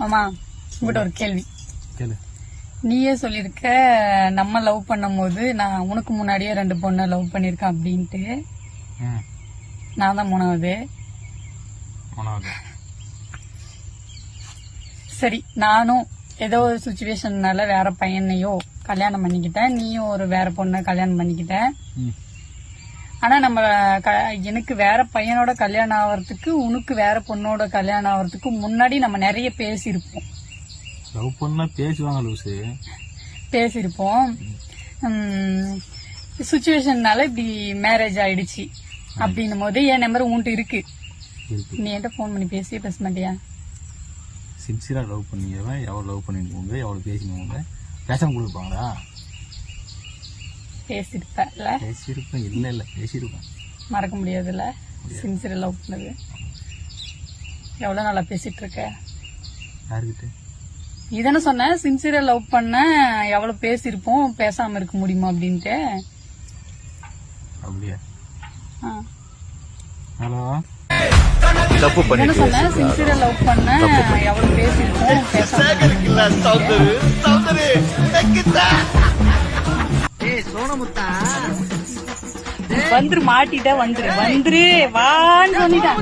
ஆமா, உங்ககிட்ட ஒரு கேள்வி. நீயே சொல்லிருக்க நம்ம லவ் பண்ணும் போது நான் உனக்கு முன்னாடியே 2 பொண்ணை லவ் பண்ணிருக்கேன் அப்படின்ட்டு. நான் தான் மூணாவது. சரி, நானும் ஏதோ ஒரு சுச்சுவேஷன்னால வேற பையனையோ கல்யாணம் பண்ணிக்கிட்டேன், நீயும் ஒரு வேற பொண்ணை கல்யாணம் பண்ணிக்கிட்ட. ஆனா நம்ம எனக்கு வேற பையனோட கல்யாணம் ஆகிறதுக்கு உனக்கு வேற பொண்ணோட கல்யாணம் ஆகிறதுக்கு முன்னாடி நம்ம நிறைய பேசியிருப்போம். லவ் பண்ணா பேசுவாங்க லூசு. பேசியிருப்போம். சுச்சுவேஷன்னால இப்படி மேரேஜ் ஆயிடுச்சு அப்படின்னும் போது என் நம்பர் உன்ட்டு இருக்கு. நீ என்கிட்ட போன் பண்ணி பேச மாட்டியா? சின்சியரா லவ் பண்ணீங்கவன் எவ்வளவு லவ் பண்ணிருக்கோங்க, எவ்வளவு பேசினவங்க பேசாம கொடுப்பாங்களா? பேசிருப்பேன். இல்ல பேசிருப்பேன். மறக்க முடியாதுல்ல சின்சியரா லவ் பண்ணது. எவ்வளவு நாளா பேசிட்டு இருக்க? யாருக்கிட்ட? இதானே சொன்ன சின்சியரா லவ் பண்ண எவ்வளவு பேசிருப்போம், பேசாம இருக்க முடியுமா அப்படின்ட்டு. அப்படியா? ஹலோ, தப்பு பண்ணி சொன்ன சின்சியரா லவ் பண்ண எவ்வளவு பேசிருப்போம், பேசாம வந்துரு மாட்டிட்ட வந்துரு வான்னு சொல்லிட்டான்.